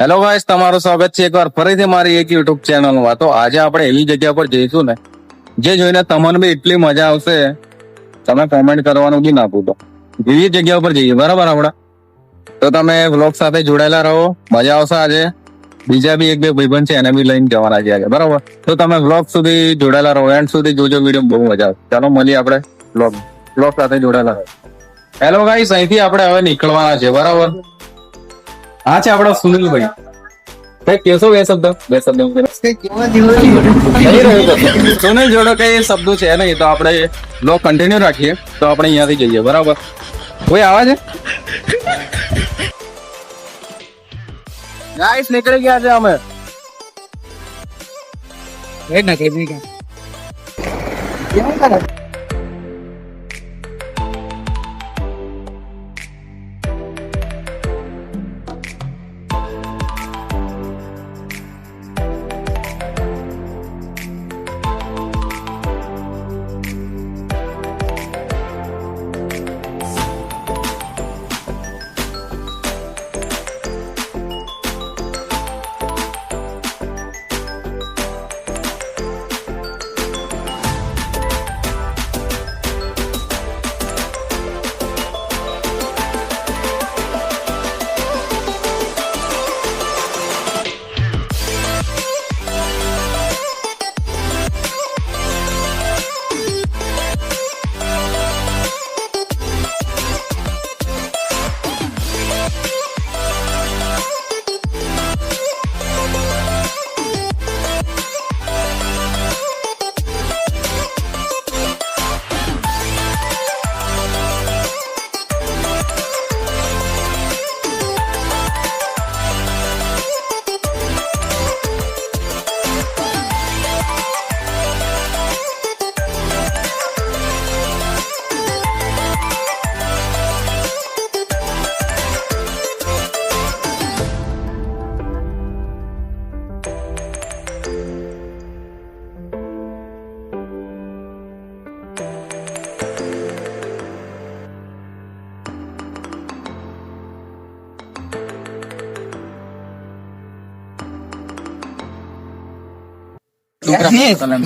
Hello guys, તમારું સ્વાગત છે એકવાર ફરીથી મારી એક યુટ્યુબ ચેનલમાં. તો આજે આપણે એવી જગ્યા પર જઈશું ને જે જોઈને તમને બી એટલી મજા આવશે, તમે કોમેન્ટ કરવાનું બી ના ભૂલો. એવી જગ્યા પર જઈએ બરાબર આપણે. તો તમે વ્લોગ સાથે જોડાયેલા રહો, મજા આવશે. આજે બીજા બી એક બે ભાઈબંધ છે એને બી લઈને જવાના છે આજે, બરાબર. તો તમે વ્લોગ સુધી જોડાયેલા રહો, એન્ડ સુધી જોજો, વિડીયો બહુ મજા આવશે. ચાલો મળીએ આપણે વ્લોગ સાથે જોડાયેલા રહો. હેલો ગાઈસ, અહીંથી આપણે હવે નીકળવાના છે બરાબર. હા છે આપડો સુનિલભાઈ. કઈ કેશો બે શબ્દ સુનિલ જોડે કઈ શબ્દો છે નહીં, તો આપણે લો કન્ટિન્યુ રાખીએ. તો આપણે અહીંયાથી જઈએ બરાબર. કોઈ આવે છે? ગાઈસ નીકળી ગયા છે અમે.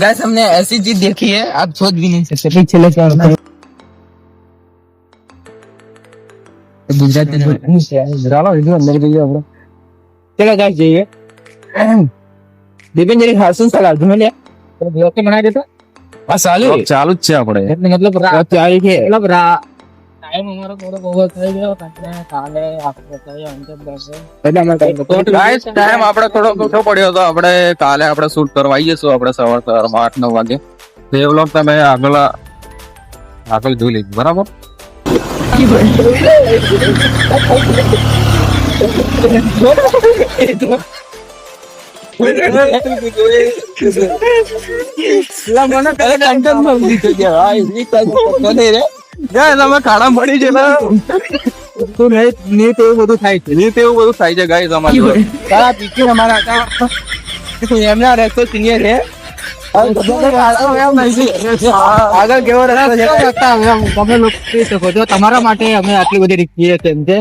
गाइस हमने ऐसी चीज देखी है आप सोच भी नहीं सकते. चले गुजरात में चलो गाइस जाइए दीपेन जरी हासन सलाह तुम्हें ले ब्लॉग के बना देता હા ચાલુ જ છે આપણે. मतलब चाय के मतलब टाइम हमारा थोड़ा बहुत થઈ ગયો એટલે કાલે આપણે बताइए અંતે બસ એટલે અમે ગાઈસ ટાઈમ આપણે થોડો ઓછો પડ્યો તો આપણે કાલે આપણે શૂટ કરવા આવી જઈશું આપણે સવારમાં 8-9 વાગે. તે વ્લોગ તમે આગળ જોઈ લેજો બરાબર. તમે ખાડા પડી છે ને તો નહીં તો એવું બધું થાય છે નહીં તેવું બધું થાય છે ગાઈસ અમારી જોડે. તારા પીછે અમારા હતા એમના રસ્તો સિનિયર છે આગળ કેવો રસ્તો તમે લોકો કહી શકો છો તમારા માટે અમે આટલી બધી રીખીએ તેમ છે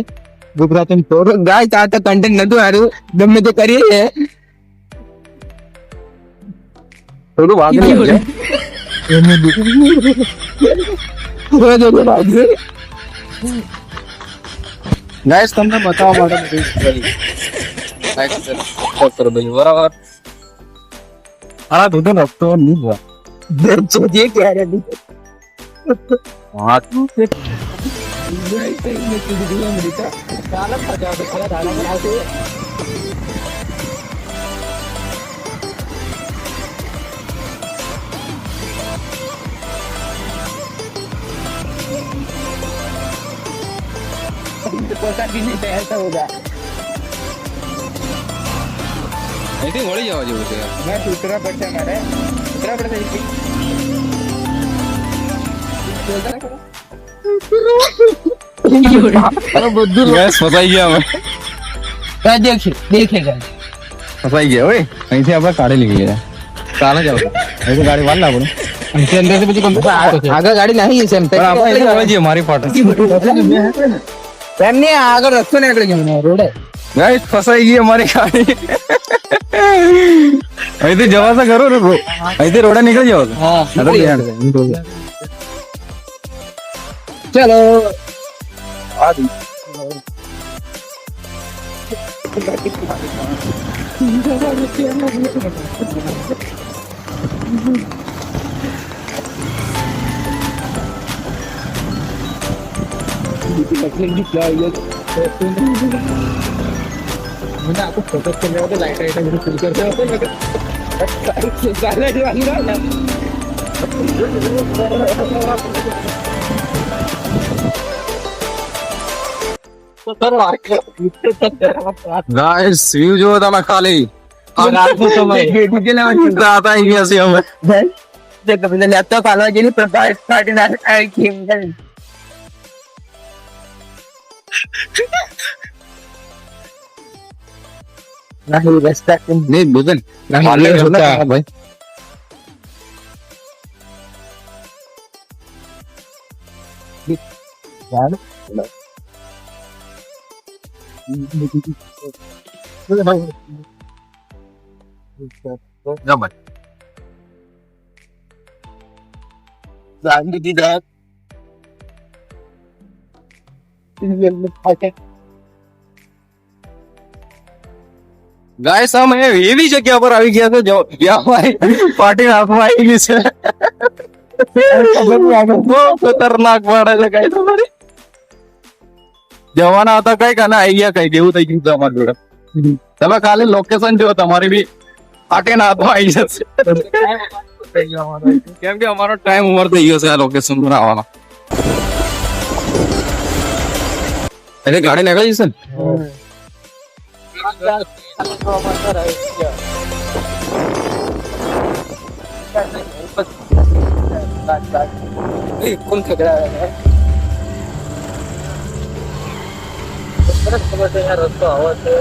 ગુજરાતી થોડું ગાય આ તો કન્ટેન્ટ નતું સારું ગમે તે કરીએ છે થોડું વાગી છે. ગાઈસ તમને બતાવવા માટે બધું કરી બરાબર. હા તું તો રસ્તો નહીં જે ક્યારે ऐसा होगा અહીંથી વળી જવા જેવું છે. मैं उतरा पड़ता मारे उतरा पड़ता બધું ગેસ ફસાઈ ગયા અમે. देखेगा ફસાઈ ગયા હોય. અહીંથી આપણે કાઢી લઈ ગયા. કાલે જ આવતા અહીંથી ગાડી વાર લાવો. અહીંથી અંદર થી પછી આગળ ગાડી નહીં છે એમ પણ આપણે અહીંથી વળી જઈએ મારી ફાટે. એમની આગળ રસ્તો નીકળી ગયો રોડે ગાઈસ ફસાઈ ગઈ અમારી ગાડી. અહીંથી જવાશે ખરું ને bro? અહીંથી રોડે નીકળી જવાશે. હા તો ધ્યાન. ચલો મને આખું ફોકસ કરવા માટે લાઈટ બધું ફૂલ ગાઈસ વ્યૂ જો તમે ખાલી રાત આવી ગયા છીએ અમે. લેપટોપ હાલવા જેની પ્રભાસ પાર્ટી ના નહીં respect નહીં બુધન હાલે જોતા. ભાઈ જબર. ગાઈસ અમે એવી જગ્યા પર આવી ગયા છે જ્યાં પાર્ટી હાથમાં આવી ગઈ છે. બહુ ખતરનાક પાડે છે ગાઈસ તમારી. જવાના હતા કઈક અને આવી ગયા કઈક એવું થઈ ગયું છે અમારી જોડે. તમે ખાલી લોકેશન જો તમારી બી પાર્ટી ના હાથમાં આવી જશે. કેમ કે અમારો ટાઈમ ઉમર થઈ ગયો છે આ લોકેશન પર આવવાનો. એટલે ગાડી નીકળી જશે ને. કોણ ઠગડા खबर से यार रस्तो आवा से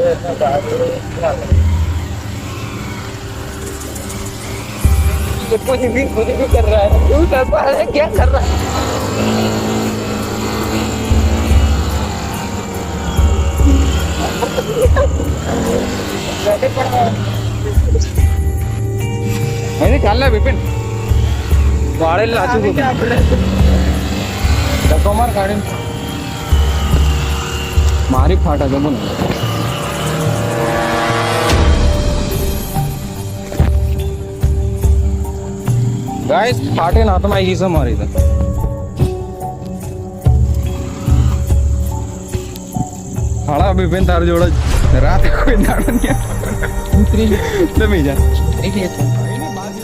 कुछ भी कर रहा है तू कर पा रहा है क्या कर रहा है અરે ચાલે વિપિન ગાડી લાચું ધક્કો માર ગાડી મારી ફાટા જમો ને ગાઈસ ફાટે ના તો મારી છે મારી તો હાલા વિપિન તાર જોડે રાતે કોઈ દાડો નહીં ઉતરી તમે જા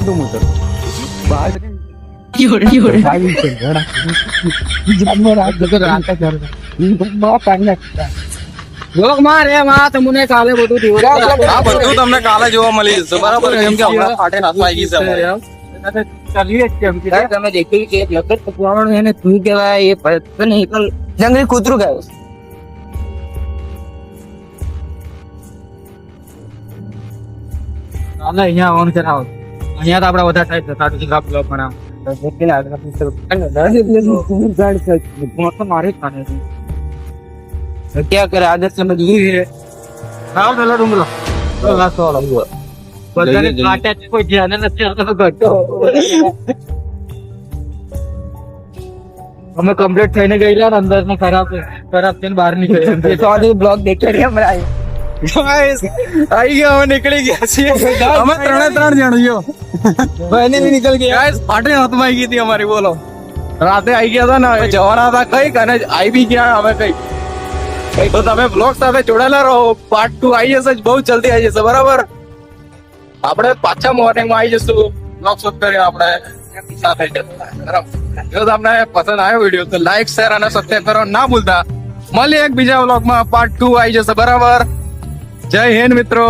તું મોટર બાદ તમને કાલે બધું આ બધું તમને કાલે જોવા મળી જશે બરાબર કેમ કે હમણાં ફાટે નાથમાં આવી ગઈ છે તમે દેખ્યું કે એક લખત પકવાવાનું એને શું કહેવાય એ પૈસા નહીં જંગલી કૂતરું ગયું અહીંયા આવવાનું છે અહીંયા તો આપડે બધા થાય છે સારું બ્લોગ બનાવ मारे खाने से क्या करे आदत समझ गई है खाओ चलो रूम लो काटा कोई ध्यान નથી આવતો ઘટો અમે કમ્પ્લીટ થઈને ગયેલા અંદર ને ખરાબ થઈને બહાર નીકળ્યા તો આજે બ્લોગ દેખી રહ્યા અમે ગાઈસ આવી ગયા અમે નીકળી ગયા છીએ અમે ત્રણ જણ બહેને બી નીકળ ગયા ગાઈસ ફાટે હાથમાં આવી ગઈ હતી અમારી બોલો રાતે આવી ગયા હતા ને જવાના હતા કઈક અને આવી બી ગયા અમે કઈક તો તમે બ્લોગ સાથે જોડાયેલા રહો પાર્ટ 2 આવી જશે બહુ જલ્દી આવી જશે બરાબર આપણે પાછા મોર્નિંગમાં આવી જશું બ્લોગ શૂટ કરી આપણે સાથે બરાબર જો તમને પસંદ આવ્યો વિડીયો તો લાઈક શેર અને સબસ્ક્રાઇબ કરવાનું ના ભૂલતા મળીએ એક બીજા બ્લોગમાં પાર્ટ 2 આવી જશે બરાબર જય હિન્દ મિત્રો